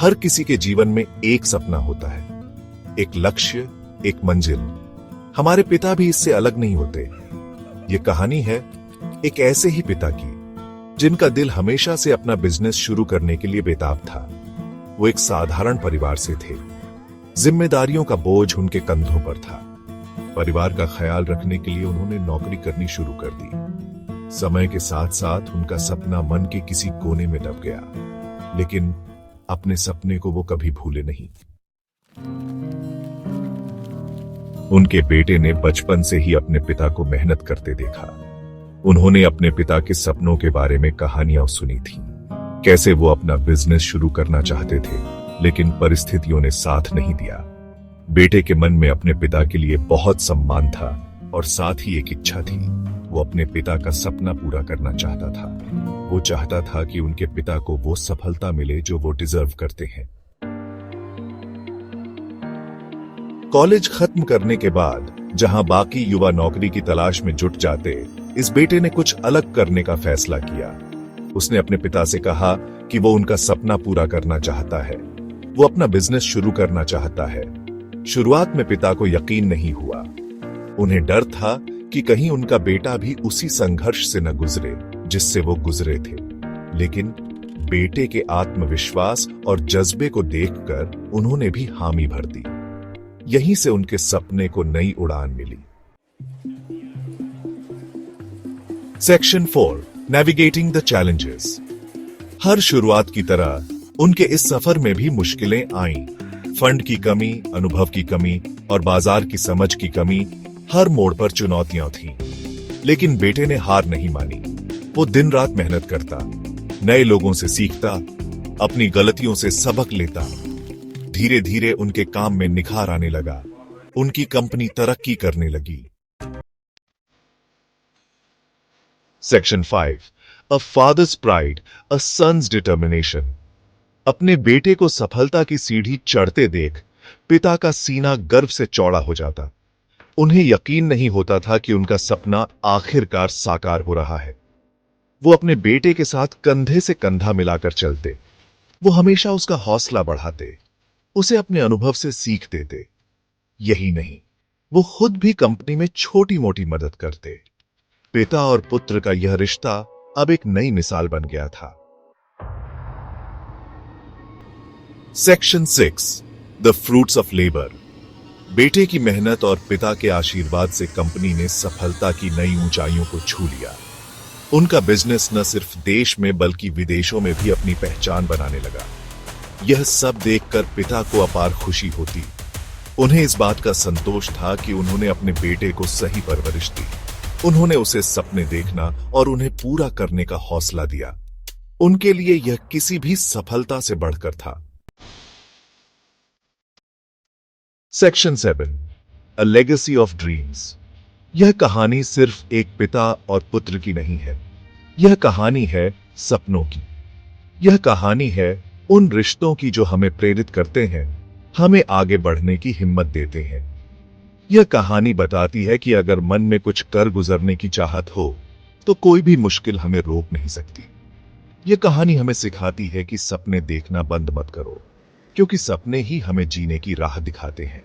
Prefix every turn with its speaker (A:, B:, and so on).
A: हर किसी के जीवन में एक सपना होता है, एक लक्ष्य, एक मंजिल। हमारे पिता भी इससे अलग नहीं होते। ये कहानी है एक ऐसे ही पिता की जिनका दिल हमेशा से अपना बिजनेस शुरू करने के लिए बेताब था। वो एक साधारण परिवार से थे। जिम्मेदारियों का बोझ उनके कंधों पर था। परिवार का ख्याल रखने के लिए उन्होंने नौकरी करनी शुरू कर दी। समय के साथ साथ उनका सपना मन के किसी कोने में दब गया, लेकिन अपने सपने को वो कभी भूले नहीं। उनके बेटे ने बचपन से ही अपने पिता को मेहनत करते देखा। उन्होंने अपने पिता के सपनों के बारे में कहानियां सुनी थी, कैसे वो अपना बिजनेस शुरू करना चाहते थे, लेकिन परिस्थितियों ने साथ नहीं दिया। बेटे के मन में अपने पिता के लिए बहुत सम्मान था और साथ ही एक इच्छा थी। वो अपने पिता का सपना पूरा करना चाहता था। वो चाहता था कि उनके पिता को वो सफलता मिले जो वो डिजर्व करते हैं। कॉलेज खत्म करने के बाद जहां बाकी युवा नौकरी की तलाश में जुट जाते, इस बेटे ने कुछ अलग करने का फैसला किया। उसने अपने पिता से कहा कि वो उनका सपना पूरा करना चाहता है। वो अपना बिजनेस शुरू करना चाहता है। शुरुआत में पिता को यकीन नहीं हुआ। उन्हें डर था कि कहीं उनका बेटा भी उसी संघर्ष से न गुजरे जिससे वो गुजरे थे। लेकिन बेटे के आत्मविश्वास और जज्बे को देखकर उन्होंने भी हामी भर दी। यहीं से उनके सपने को नई उड़ान मिली। Section 4, navigating the challenges. हर शुरुआत की तरह उनके इस सफर में भी मुश्किलें आईं। फंड की कमी, अनुभव की कमी और बाजार की समझ की कमी, हर मोड़ पर चुनौतियां थीं। लेकिन बेटे ने हार नहीं मानी। वो दिन रात मेहनत करता, नए लोगों से सीखता, अपनी गलतियों से सबक लेता। धीरे धीरे उनके काम में निखार आने लगा। उनकी कंपनी तरक्की करने लगी। सेक्शन 5, अ फादर्स प्राइड, अ सन्स डिटर्मिनेशन। अपने बेटे को सफलता की सीढ़ी चढ़ते देख पिता का सीना गर्व से चौड़ा हो जाता। उन्हें यकीन नहीं होता था कि उनका सपना आखिरकार साकार हो रहा है। वो अपने बेटे के साथ कंधे से कंधा मिलाकर चलते। वो हमेशा उसका हौसला बढ़ाते, उसे अपने अनुभव से सीख देते। यही नहीं, वो खुद भी कंपनी में छोटी मोटी मदद करते। पिता और पुत्र का यह रिश्ता अब एक नई मिसाल बन गया था। Section 6, the fruits of labour. बेटे की मेहनत और पिता के आशीर्वाद से कंपनी ने सफलता की नई ऊंचाइयों को छू लिया। उनका बिजनेस न सिर्फ देश में बल्कि विदेशों में भी अपनी पहचान बनाने लगा। यह सब देखकर पिता को अपार खुशी होती। उन्हें इस बात का संतोष था कि उन्होंने अपने बेटे को सही परवरिश दी। उन्होंने उसे सपने देखना और उन्हें पूरा करने का हौसला दिया। उनके लिए यह किसी भी सफलता से बढ़कर था। Section 7, a legacy of dreams. यह कहानी सिर्फ एक पिता और पुत्र की नहीं है। यह कहानी है सपनों की। यह कहानी है उन रिश्तों की जो हमें प्रेरित करते हैं, हमें आगे बढ़ने की हिम्मत देते हैं। यह कहानी बताती है कि अगर मन में कुछ कर गुजरने की चाहत हो तो कोई भी मुश्किल हमें रोक नहीं सकती। यह कहानी हमें सिखाती है कि सपने देखना बंद मत करो, क्योंकि सपने ही हमें जीने की राह दिखाते हैं।